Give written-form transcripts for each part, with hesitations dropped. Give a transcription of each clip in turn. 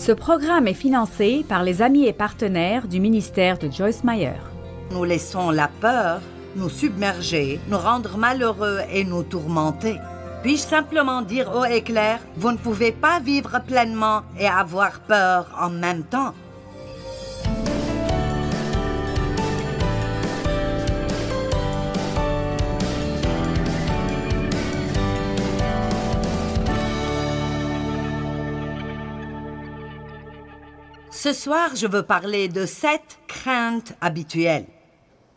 Ce programme est financé par les amis et partenaires du ministère de Joyce Meyer. Nous laissons la peur nous submerger, nous rendre malheureux et nous tourmenter. Puis-je simplement dire haut et clair, vous ne pouvez pas vivre pleinement et avoir peur en même temps. Ce soir, je veux parler de 7 craintes habituelles.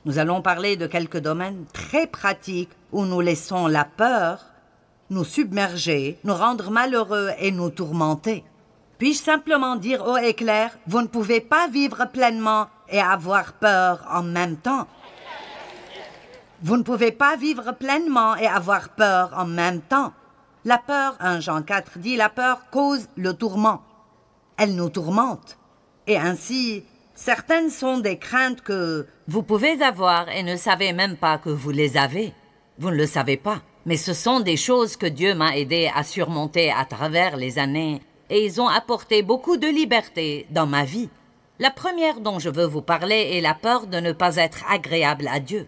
Nous allons parler de quelques domaines très pratiques où nous laissons la peur nous submerger, nous rendre malheureux et nous tourmenter. Puis-je simplement dire haut et clair, vous ne pouvez pas vivre pleinement et avoir peur en même temps. Vous ne pouvez pas vivre pleinement et avoir peur en même temps. La peur, 1 Jean 4 dit, la peur cause le tourment. Elle nous tourmente. Et ainsi, certaines sont des craintes que vous pouvez avoir et ne savez même pas que vous les avez. Vous ne le savez pas. Mais ce sont des choses que Dieu m'a aidé à surmonter à travers les années et ils ont apporté beaucoup de liberté dans ma vie. La première dont je veux vous parler est la peur de ne pas être agréable à Dieu.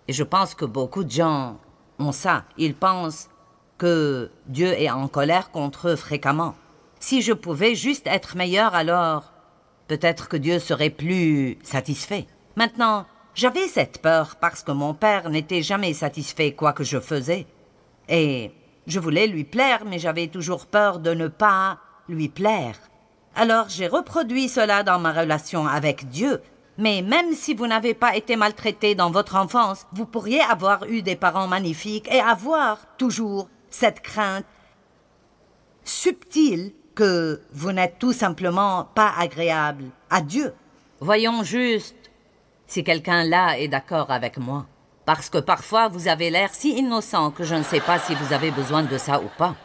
Et je pense que beaucoup de gens ont ça. Ils pensent que Dieu est en colère contre eux fréquemment. Si je pouvais juste être meilleur, alors peut-être que Dieu serait plus satisfait. Maintenant, j'avais cette peur parce que mon père n'était jamais satisfait quoi que je faisais. Et je voulais lui plaire, mais j'avais toujours peur de ne pas lui plaire. Alors j'ai reproduit cela dans ma relation avec Dieu. Mais même si vous n'avez pas été maltraité dans votre enfance, vous pourriez avoir eu des parents magnifiques et avoir toujours cette crainte subtile que vous n'êtes tout simplement pas agréable à Dieu. Voyons juste si quelqu'un là est d'accord avec moi. Parce que parfois vous avez l'air si innocent que je ne sais pas si vous avez besoin de ça ou pas.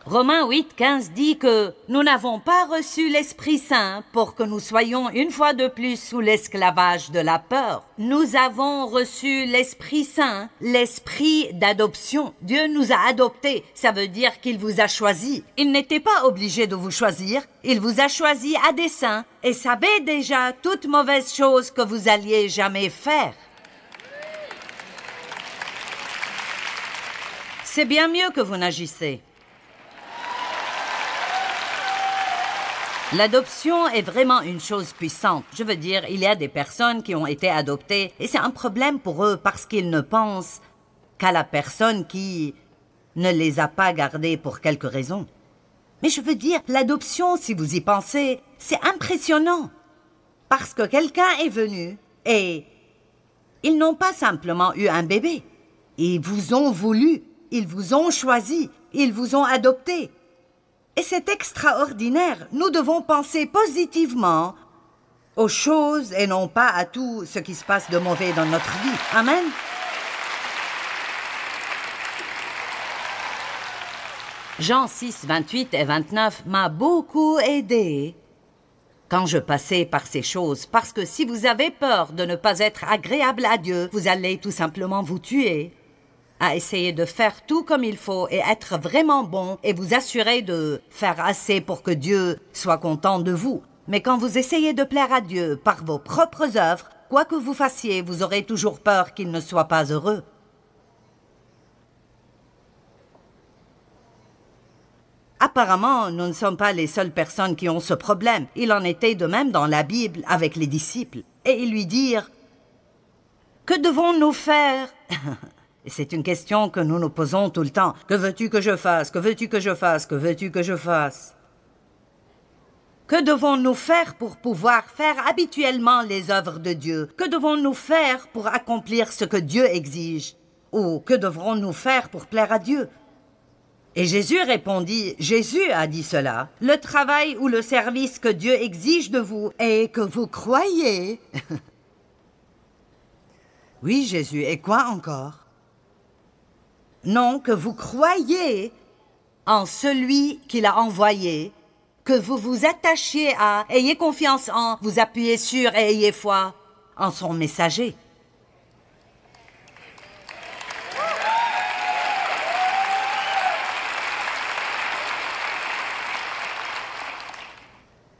Romains 8:15 dit que nous n'avons pas reçu l'Esprit Saint pour que nous soyons une fois de plus sous l'esclavage de la peur. Nous avons reçu l'Esprit Saint, l'Esprit d'adoption. Dieu nous a adoptés, ça veut dire qu'il vous a choisi. Il n'était pas obligé de vous choisir, il vous a choisi à dessein et savait déjà toute mauvaise chose que vous alliez jamais faire. C'est bien mieux que vous n'agissez. L'adoption est vraiment une chose puissante. Je veux dire, il y a des personnes qui ont été adoptées et c'est un problème pour eux parce qu'ils ne pensent qu'à la personne qui ne les a pas gardées pour quelque raison. Mais je veux dire, l'adoption, si vous y pensez, c'est impressionnant. Parce que quelqu'un est venu et ils n'ont pas simplement eu un bébé. Ils vous ont voulu, ils vous ont choisi, ils vous ont adopté. Et c'est extraordinaire. Nous devons penser positivement aux choses et non pas à tout ce qui se passe de mauvais dans notre vie. Amen. Jean 6, 28 et 29 m'a beaucoup aidé quand je passais par ces choses. Parce que si vous avez peur de ne pas être agréable à Dieu, vous allez tout simplement vous tuer à essayer de faire tout comme il faut et être vraiment bon et vous assurer de faire assez pour que Dieu soit content de vous. Mais quand vous essayez de plaire à Dieu par vos propres œuvres, quoi que vous fassiez, vous aurez toujours peur qu'il ne soit pas heureux. Apparemment, nous ne sommes pas les seules personnes qui ont ce problème. Il en était de même dans la Bible avec les disciples. Et ils lui dirent, « Que devons-nous faire ?» Et c'est une question que nous nous posons tout le temps. Que veux-tu que je fasse? Que veux-tu que je fasse? Que veux-tu que je fasse? Que devons-nous faire pour pouvoir faire habituellement les œuvres de Dieu? Que devons-nous faire pour accomplir ce que Dieu exige? Ou que devrons-nous faire pour plaire à Dieu? Et Jésus répondit, Jésus a dit cela, le travail ou le service que Dieu exige de vous est que vous croyez. Oui, Jésus, et quoi encore? Non, que vous croyez en celui qui l'a envoyé, que vous vous attachiez à, ayez confiance en, vous appuyez sur et ayez foi en son messager.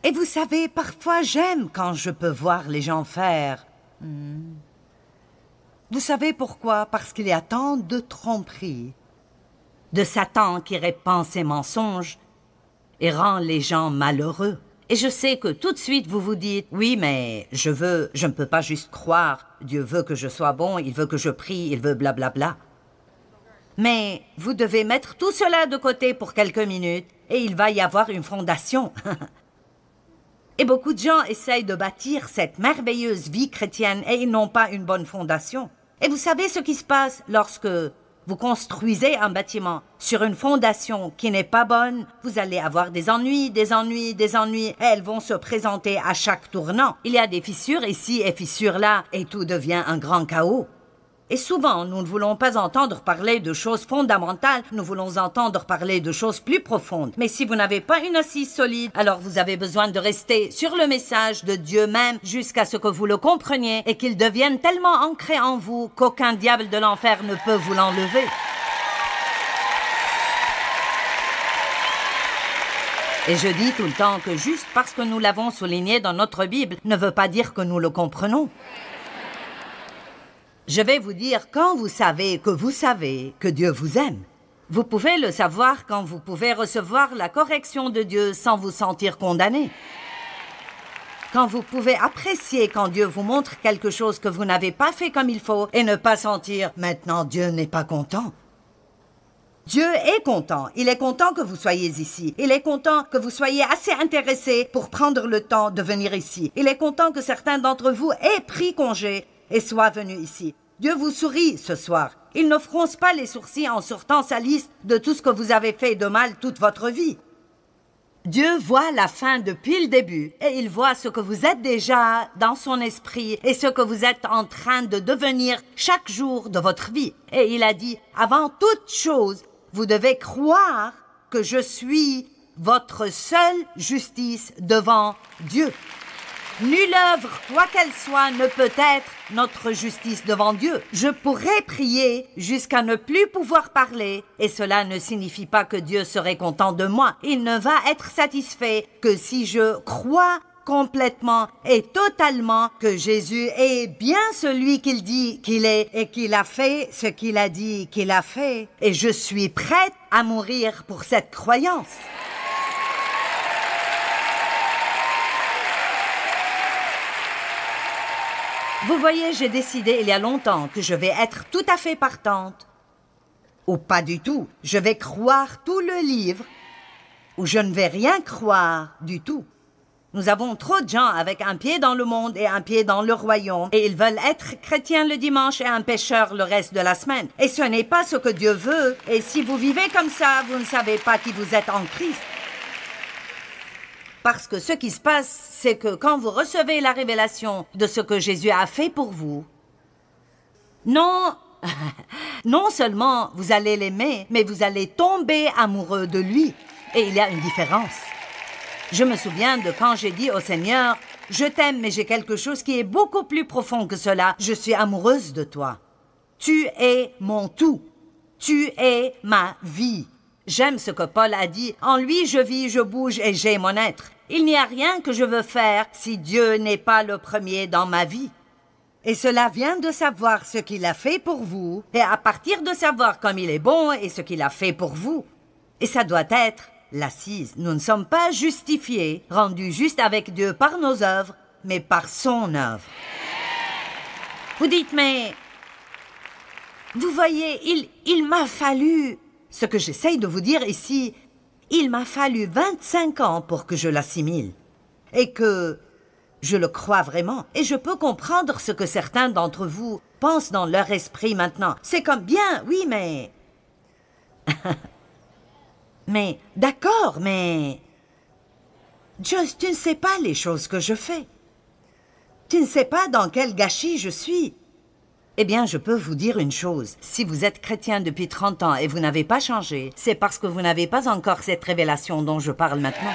Et vous savez, parfois j'aime quand je peux voir les gens faire. Vous savez pourquoi? Parce qu'il y a tant de tromperies, de Satan qui répand ses mensonges et rend les gens malheureux. Et je sais que tout de suite vous vous dites, oui, mais je ne peux pas juste croire. Dieu veut que je sois bon, il veut que je prie, il veut blablabla. Mais vous devez mettre tout cela de côté pour quelques minutes et il va y avoir une fondation. Et beaucoup de gens essayent de bâtir cette merveilleuse vie chrétienne et ils n'ont pas une bonne fondation. Et vous savez ce qui se passe lorsque vous construisez un bâtiment sur une fondation qui n'est pas bonne, vous allez avoir des ennuis, et elles vont se présenter à chaque tournant. Il y a des fissures ici et fissures là, et tout devient un grand chaos. Et souvent, nous ne voulons pas entendre parler de choses fondamentales, nous voulons entendre parler de choses plus profondes. Mais si vous n'avez pas une assise solide, alors vous avez besoin de rester sur le message de Dieu même jusqu'à ce que vous le compreniez et qu'il devienne tellement ancré en vous qu'aucun diable de l'enfer ne peut vous l'enlever. Et je dis tout le temps que juste parce que nous l'avons souligné dans notre Bible ne veut pas dire que nous le comprenons. Je vais vous dire, quand vous savez que Dieu vous aime, vous pouvez le savoir quand vous pouvez recevoir la correction de Dieu sans vous sentir condamné. Quand vous pouvez apprécier quand Dieu vous montre quelque chose que vous n'avez pas fait comme il faut et ne pas sentir « maintenant Dieu n'est pas content ». Dieu est content. Il est content que vous soyez ici. Il est content que vous soyez assez intéressés pour prendre le temps de venir ici. Il est content que certains d'entre vous aient pris congé et soient venus ici. Dieu vous sourit ce soir. Il ne fronce pas les sourcils en sortant sa liste de tout ce que vous avez fait de mal toute votre vie. Dieu voit la fin depuis le début et il voit ce que vous êtes déjà dans son esprit et ce que vous êtes en train de devenir chaque jour de votre vie. Et il a dit, avant toute chose, vous devez croire que je suis votre seule justice devant Dieu. Nulle œuvre, quoi qu'elle soit, ne peut être notre justice devant Dieu. Je pourrais prier jusqu'à ne plus pouvoir parler, et cela ne signifie pas que Dieu serait content de moi. Il ne va être satisfait que si je crois complètement et totalement que Jésus est bien celui qu'il dit qu'il est et qu'il a fait ce qu'il a dit qu'il a fait. Et je suis prête à mourir pour cette croyance. Vous voyez, j'ai décidé il y a longtemps que je vais être tout à fait partante. Ou pas du tout. Je vais croire tout le livre ou je ne vais rien croire du tout. Nous avons trop de gens avec un pied dans le monde et un pied dans le royaume et ils veulent être chrétiens le dimanche et un pécheur le reste de la semaine. Et ce n'est pas ce que Dieu veut. Et si vous vivez comme ça, vous ne savez pas qui vous êtes en Christ. Parce que ce qui se passe, c'est que quand vous recevez la révélation de ce que Jésus a fait pour vous, non seulement vous allez l'aimer, mais vous allez tomber amoureux de lui. Et il y a une différence. Je me souviens de quand j'ai dit au Seigneur, « Je t'aime, mais j'ai quelque chose qui est beaucoup plus profond que cela. Je suis amoureuse de toi. Tu es mon tout. Tu es ma vie. » J'aime ce que Paul a dit. En lui, je vis, je bouge et j'ai mon être. Il n'y a rien que je veux faire si Dieu n'est pas le premier dans ma vie. Et cela vient de savoir ce qu'il a fait pour vous et à partir de savoir comme il est bon et ce qu'il a fait pour vous. Et ça doit être l'assise. Nous ne sommes pas justifiés, rendus justes avec Dieu par nos œuvres, mais par son œuvre. Vous dites, mais vous voyez, il m'a fallu... Ce que j'essaye de vous dire ici, il m'a fallu 25 ans pour que je l'assimile et que je le crois vraiment. Et je peux comprendre ce que certains d'entre vous pensent dans leur esprit maintenant. C'est comme bien, oui, mais... mais, d'accord, mais... Joyce, tu ne sais pas les choses que je fais. Tu ne sais pas dans quel gâchis je suis. Eh bien, je peux vous dire une chose. Si vous êtes chrétien depuis 30 ans et vous n'avez pas changé, c'est parce que vous n'avez pas encore cette révélation dont je parle maintenant.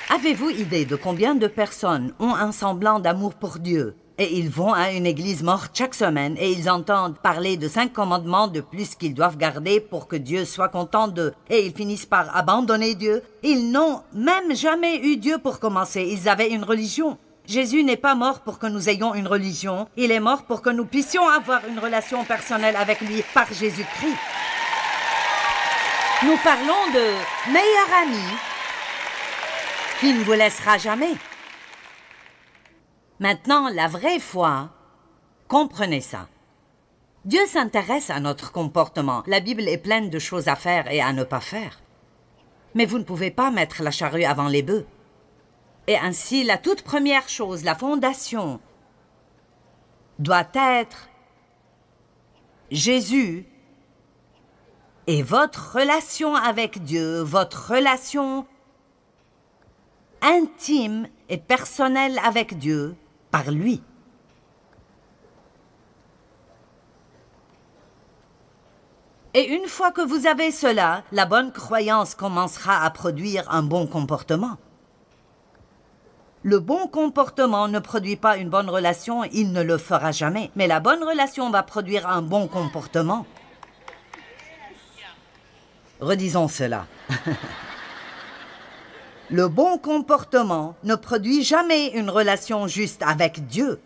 Avez-vous idée de combien de personnes ont un semblant d'amour pour Dieu, Et ils vont à une église morte chaque semaine et ils entendent parler de 5 commandements de plus qu'ils doivent garder pour que Dieu soit content d'eux. Et ils finissent par abandonner Dieu. Ils n'ont même jamais eu Dieu pour commencer. Ils avaient une religion. Jésus n'est pas mort pour que nous ayons une religion. Il est mort pour que nous puissions avoir une relation personnelle avec lui par Jésus-Christ. Nous parlons de meilleur ami qui ne vous laissera jamais. Maintenant, la vraie foi, comprenez ça. Dieu s'intéresse à notre comportement. La Bible est pleine de choses à faire et à ne pas faire. Mais vous ne pouvez pas mettre la charrue avant les bœufs. Et ainsi, la toute première chose, la fondation, doit être Jésus et votre relation avec Dieu, votre relation intime et personnelle avec Dieu, par lui. Et une fois que vous avez cela, la bonne croyance commencera à produire un bon comportement. Le bon comportement ne produit pas une bonne relation, il ne le fera jamais. Mais la bonne relation va produire un bon comportement. Redisons cela. Le bon comportement ne produit jamais une relation juste avec Dieu,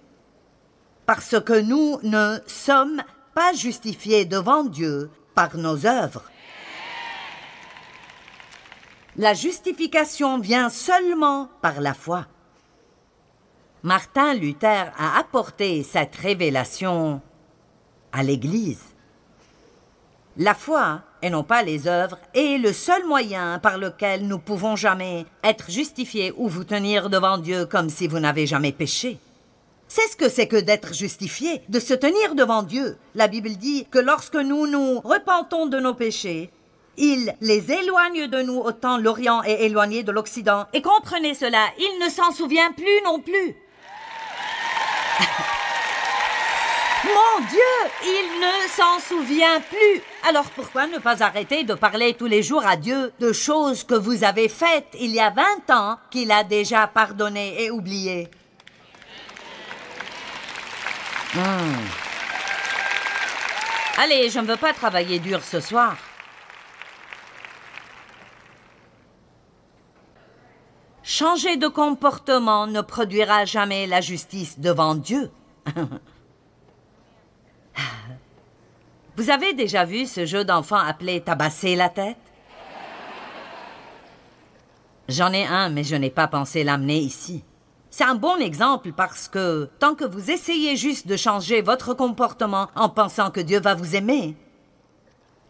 parce que nous ne sommes pas justifiés devant Dieu par nos œuvres. La justification vient seulement par la foi. Martin Luther a apporté cette révélation à l'Église. La foi, et non pas les œuvres, est le seul moyen par lequel nous pouvons jamais être justifiés ou vous tenir devant Dieu comme si vous n'avez jamais péché. C'est ce que c'est que d'être justifié, de se tenir devant Dieu. La Bible dit que lorsque nous nous repentons de nos péchés, il les éloigne de nous autant l'Orient est éloigné de l'Occident. Et comprenez cela, il ne s'en souvient plus non plus. Mon Dieu, il ne s'en souvient plus. Alors pourquoi ne pas arrêter de parler tous les jours à Dieu de choses que vous avez faites il y a 20 ans qu'il a déjà pardonnées et oubliées? Allez, je ne veux pas travailler dur ce soir. Changer de comportement ne produira jamais la justice devant Dieu. Vous avez déjà vu ce jeu d'enfant appelé « Tabasser la tête » ? J'en ai un, mais je n'ai pas pensé l'amener ici. C'est un bon exemple parce que tant que vous essayez juste de changer votre comportement en pensant que Dieu va vous aimer,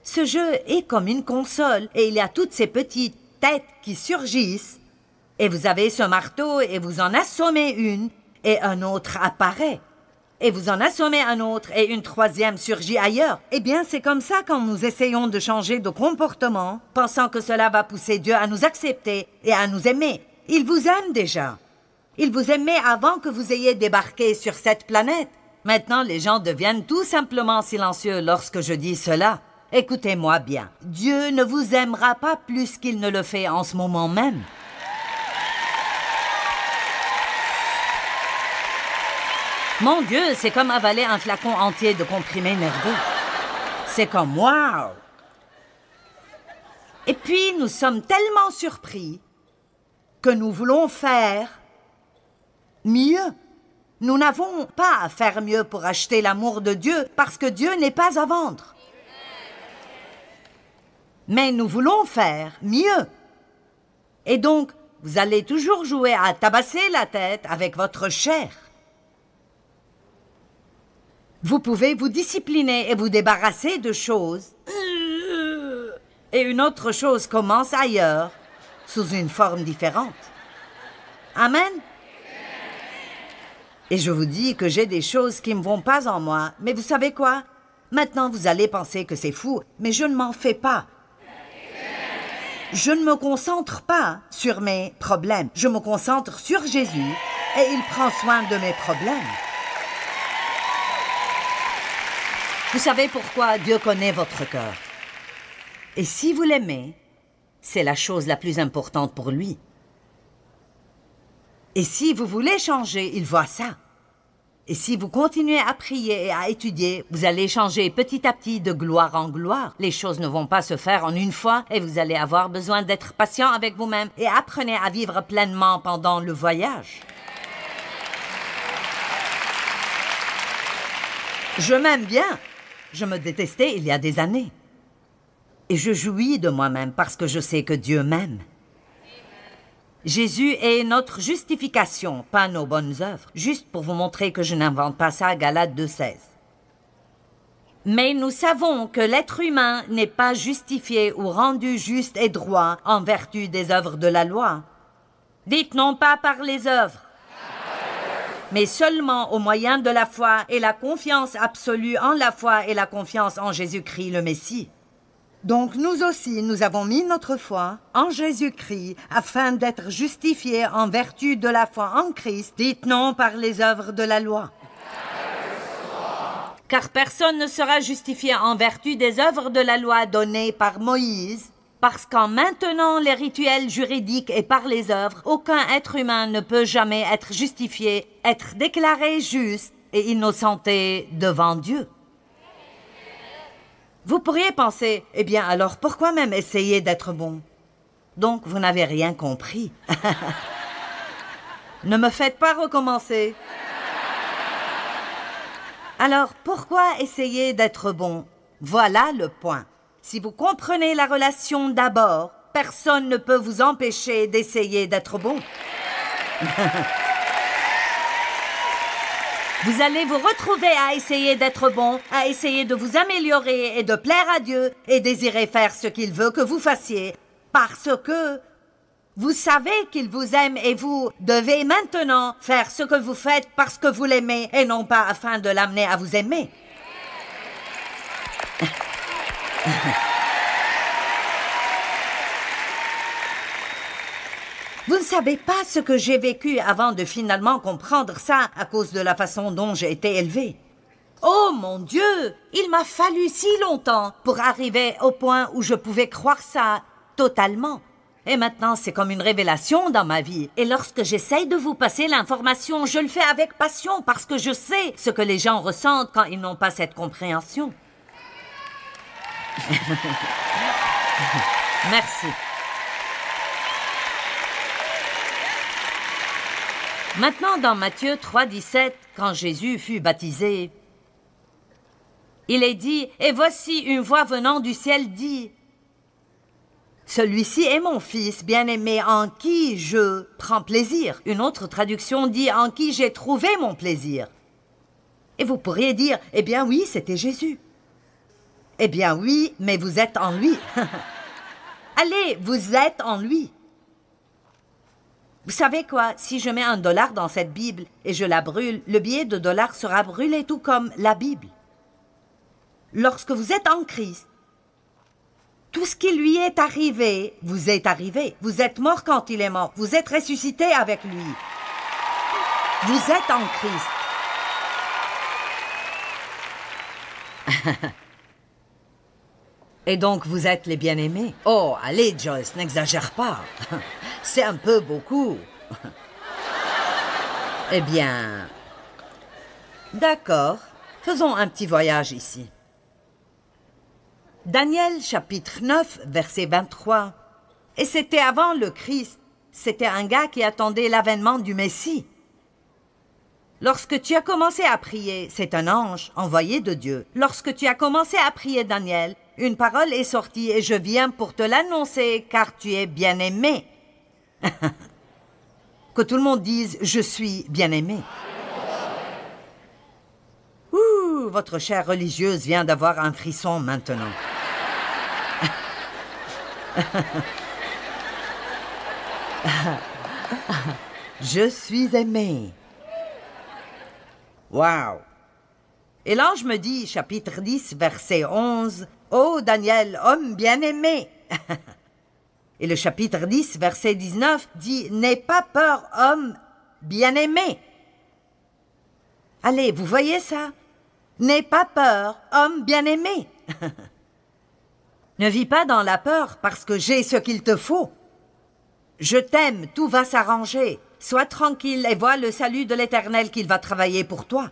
ce jeu est comme une console et il y a toutes ces petites têtes qui surgissent et vous avez ce marteau et vous en assommez une et un autre apparaît. Et vous en assommez un autre et une troisième surgit ailleurs. Eh bien, c'est comme ça quand nous essayons de changer de comportement, pensant que cela va pousser Dieu à nous accepter et à nous aimer. Il vous aime déjà. Il vous aimait avant que vous ayez débarqué sur cette planète. Maintenant, les gens deviennent tout simplement silencieux lorsque je dis cela. Écoutez-moi bien. Dieu ne vous aimera pas plus qu'il ne le fait en ce moment même. Mon Dieu, c'est comme avaler un flacon entier de comprimés nerveux. C'est comme « wow ». Et puis, nous sommes tellement surpris que nous voulons faire mieux. Nous n'avons pas à faire mieux pour acheter l'amour de Dieu parce que Dieu n'est pas à vendre. Mais nous voulons faire mieux. Et donc, vous allez toujours jouer à tabasser la tête avec votre chair. Vous pouvez vous discipliner et vous débarrasser de choses. Et une autre chose commence ailleurs, sous une forme différente. Amen. Et je vous dis que j'ai des choses qui ne vont pas en moi. Mais vous savez quoi? Maintenant, vous allez penser que c'est fou, mais je ne m'en fais pas. Je ne me concentre pas sur mes problèmes. Je me concentre sur Jésus et il prend soin de mes problèmes. Vous savez pourquoi Dieu connaît votre cœur. Et si vous l'aimez, c'est la chose la plus importante pour lui. Et si vous voulez changer, il voit ça. Et si vous continuez à prier et à étudier, vous allez changer petit à petit de gloire en gloire. Les choses ne vont pas se faire en une fois et vous allez avoir besoin d'être patient avec vous-même et apprenez à vivre pleinement pendant le voyage. Je m'aime bien. Je me détestais il y a des années. Et je jouis de moi-même parce que je sais que Dieu m'aime. Jésus est notre justification, pas nos bonnes œuvres. Juste pour vous montrer que je n'invente pas ça, Galates 2,16. Mais nous savons que l'être humain n'est pas justifié ou rendu juste et droit en vertu des œuvres de la loi. Dites non pas par les œuvres, mais seulement au moyen de la foi et la confiance absolue en la foi et la confiance en Jésus-Christ le Messie. Donc nous aussi, nous avons mis notre foi en Jésus-Christ afin d'être justifiés en vertu de la foi en Christ, dites non par les œuvres de la loi. Car personne ne sera justifié en vertu des œuvres de la loi données par Moïse, parce qu'en maintenant les rituels juridiques et par les œuvres, aucun être humain ne peut jamais être justifié, être déclaré juste et innocenté devant Dieu. Vous pourriez penser, eh bien alors pourquoi même essayer d'être bon? Donc vous n'avez rien compris. Ne me faites pas recommencer. Alors pourquoi essayer d'être bon? Voilà le point. Si vous comprenez la relation d'abord, personne ne peut vous empêcher d'essayer d'être bon. Vous allez vous retrouver à essayer d'être bon, à essayer de vous améliorer et de plaire à Dieu et désirer faire ce qu'il veut que vous fassiez, parce que vous savez qu'il vous aime et vous devez maintenant faire ce que vous faites parce que vous l'aimez et non pas afin de l'amener à vous aimer. Vous ne savez pas ce que j'ai vécu avant de finalement comprendre ça à cause de la façon dont j'ai été élevée. Oh mon Dieu, il m'a fallu si longtemps pour arriver au point où je pouvais croire ça totalement. Et maintenant, c'est comme une révélation dans ma vie. Et lorsque j'essaye de vous passer l'information, je le fais avec passion parce que je sais ce que les gens ressentent quand ils n'ont pas cette compréhension. Merci. Maintenant, dans Matthieu 3,17, quand Jésus fut baptisé, il est dit, « Et voici une voix venant du ciel dit, « Celui-ci est mon fils bien-aimé en qui je prends plaisir. » Une autre traduction dit, « En qui j'ai trouvé mon plaisir. » Et vous pourriez dire, « Eh bien oui, c'était Jésus. » Eh bien oui, mais vous êtes en lui. Allez, vous êtes en lui. Vous savez quoi? Si je mets $1 dans cette Bible et je la brûle, le billet de $1 sera brûlé tout comme la Bible. Lorsque vous êtes en Christ, tout ce qui lui est arrivé, vous est arrivé. Vous êtes mort quand il est mort. Vous êtes ressuscité avec lui. Vous êtes en Christ. Et donc, vous êtes les bien-aimés. Oh, allez, Joyce, n'exagère pas. C'est un peu beaucoup. Eh bien, d'accord. Faisons un petit voyage ici. Daniel, chapitre 9, verset 23. Et c'était avant le Christ. C'était un gars qui attendait l'avènement du Messie. Lorsque tu as commencé à prier, c'est un ange envoyé de Dieu. Lorsque tu as commencé à prier, Daniel, une parole est sortie et je viens pour te l'annoncer car tu es bien-aimé. Que tout le monde dise « Je suis bien-aimé ». Ouh, votre chère religieuse vient d'avoir un frisson maintenant. Je suis aimé. Wow! Et l'ange me dit, chapitre 10, verset 11, « Ô Daniel, homme bien-aimé !» Et le chapitre 10, verset 19, dit « N'aie pas peur, homme bien-aimé !» Allez, vous voyez ça? « N'aie pas peur, homme bien-aimé !» Ne vis pas dans la peur parce que j'ai ce qu'il te faut. Je t'aime, tout va s'arranger. Sois tranquille et vois le salut de l'Éternel qu'il va travailler pour toi. »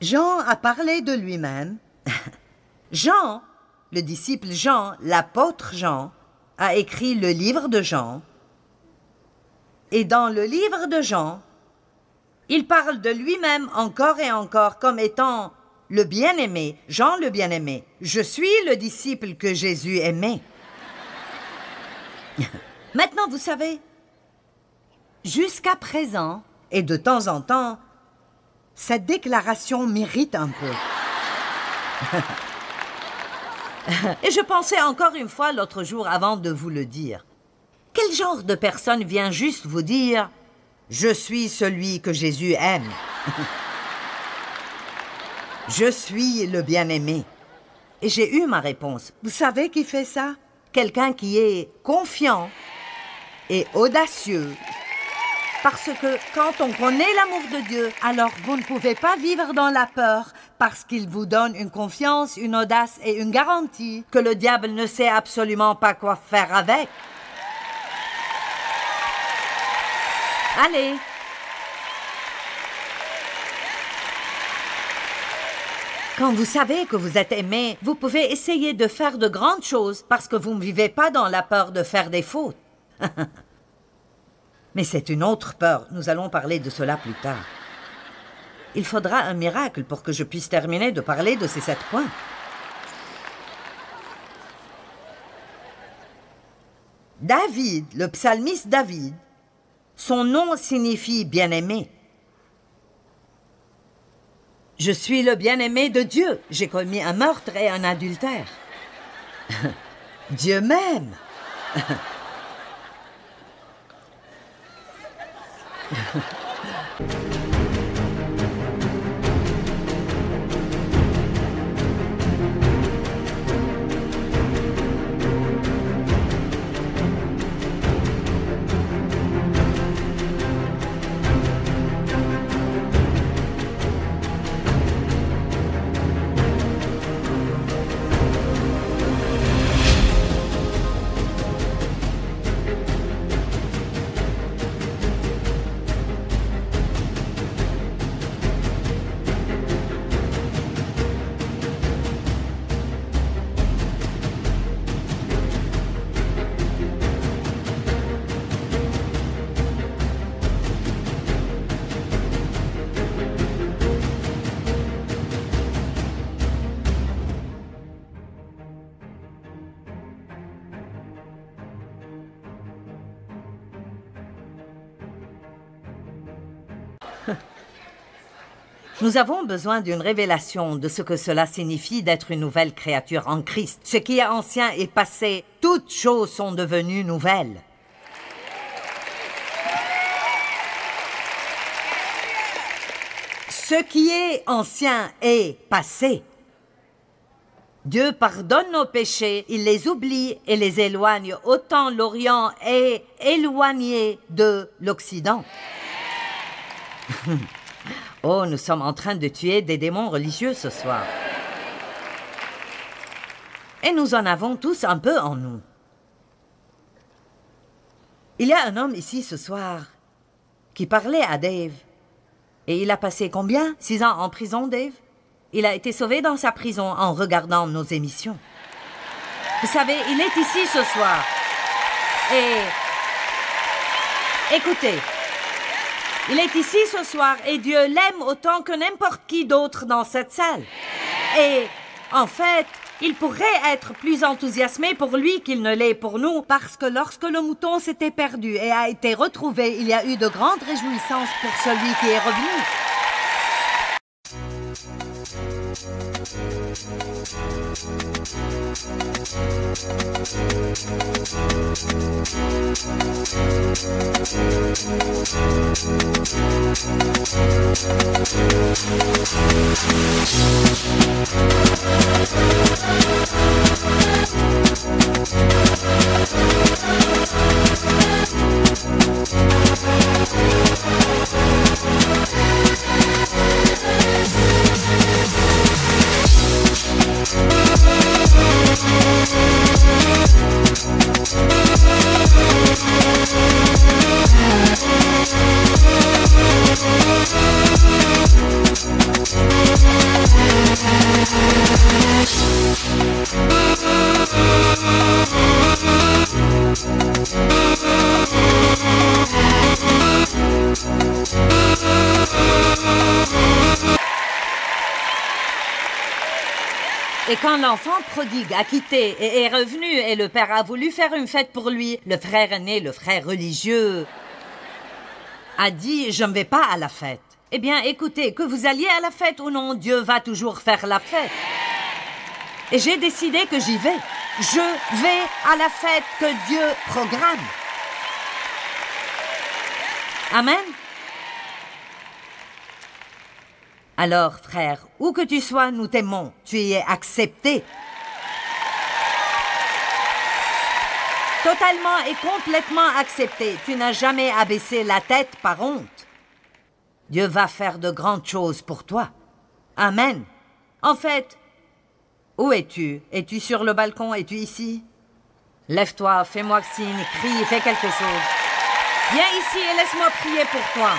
Jean a parlé de lui-même. Jean, le disciple Jean, l'apôtre Jean, a écrit le livre de Jean. Et dans le livre de Jean, il parle de lui-même encore et encore comme étant le bien-aimé, Jean le bien-aimé. Je suis le disciple que Jésus aimait. Maintenant, vous savez, jusqu'à présent, et de temps en temps, cette déclaration m'irrite un peu. Et je pensais encore une fois l'autre jour avant de vous le dire. Quel genre de personne vient juste vous dire « Je suis celui que Jésus aime. Je suis le bien-aimé. » Et j'ai eu ma réponse. Vous savez qui fait ça? Quelqu'un qui est confiant et audacieux. Parce que quand on connaît l'amour de Dieu, alors vous ne pouvez pas vivre dans la peur parce qu'il vous donne une confiance, une audace et une garantie que le diable ne sait absolument pas quoi faire avec. Allez. Quand vous savez que vous êtes aimé, vous pouvez essayer de faire de grandes choses parce que vous ne vivez pas dans la peur de faire des fautes. Mais c'est une autre peur. Nous allons parler de cela plus tard. Il faudra un miracle pour que je puisse terminer de parler de ces 7 points. David, le psalmiste David, son nom signifie bien-aimé. Je suis le bien-aimé de Dieu. J'ai commis un meurtre et un adultère. Dieu m'aime. Nous avons besoin d'une révélation de ce que cela signifie d'être une nouvelle créature en Christ. Ce qui est ancien est passé, toutes choses sont devenues nouvelles. Ce qui est ancien est passé. Dieu pardonne nos péchés, il les oublie et les éloigne, autant l'Orient est éloigné de l'Occident. Oh, nous sommes en train de tuer des démons religieux ce soir. Et nous en avons tous un peu en nous. Il y a un homme ici ce soir qui parlait à Dave. Et il a passé combien? 6 ans en prison, Dave? Il a été sauvé dans sa prison en regardant nos émissions. Vous savez, il est ici ce soir. Et écoutez, il est ici ce soir et Dieu l'aime autant que n'importe qui d'autre dans cette salle. Et en fait, il pourrait être plus enthousiasmé pour lui qu'il ne l'est pour nous, parce que lorsque le mouton s'était perdu et a été retrouvé, il y a eu de grandes réjouissances pour celui qui est revenu. Quand l'enfant prodigue a quitté et est revenu et le père a voulu faire une fête pour lui, le frère aîné, le frère religieux, a dit « Je ne vais pas à la fête ». Eh bien, écoutez, que vous alliez à la fête ou non, Dieu va toujours faire la fête. Et j'ai décidé que j'y vais. Je vais à la fête que Dieu programme. Amen. Alors, frère, où que tu sois, nous t'aimons. Tu y es accepté. Totalement et complètement accepté. Tu n'as jamais abaissé la tête par honte. Dieu va faire de grandes choses pour toi. Amen. En fait, où es-tu? Es-tu sur le balcon? Es-tu ici? Lève-toi, fais-moi signe, crie, fais quelque chose. Viens ici et laisse-moi prier pour toi.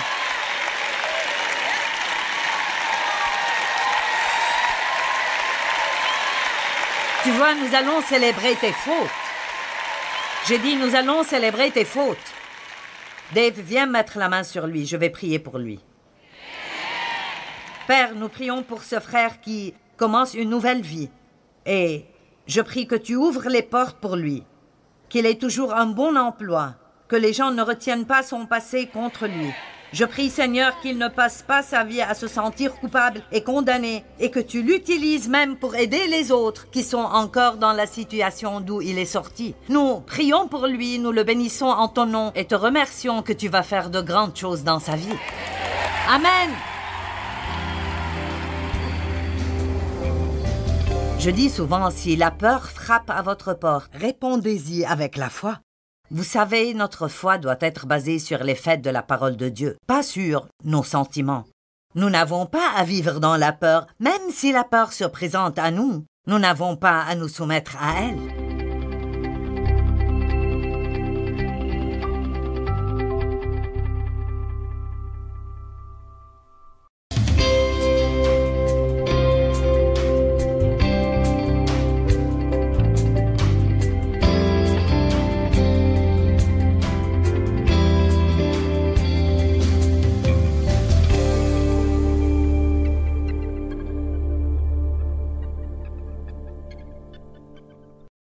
Tu vois, nous allons célébrer tes fautes. J'ai dit, nous allons célébrer tes fautes. Dave, viens mettre la main sur lui, je vais prier pour lui. Père, nous prions pour ce frère qui commence une nouvelle vie. Et je prie que tu ouvres les portes pour lui, qu'il ait toujours un bon emploi, que les gens ne retiennent pas son passé contre lui. Je prie, Seigneur, qu'il ne passe pas sa vie à se sentir coupable et condamné, et que tu l'utilises même pour aider les autres qui sont encore dans la situation d'où il est sorti. Nous prions pour lui, nous le bénissons en ton nom et te remercions que tu vas faire de grandes choses dans sa vie. Amen. Je dis souvent, si la peur frappe à votre porte, répondez-y avec la foi. Vous savez, notre foi doit être basée sur les faits de la parole de Dieu, pas sur nos sentiments. Nous n'avons pas à vivre dans la peur, même si la peur se présente à nous. Nous n'avons pas à nous soumettre à elle.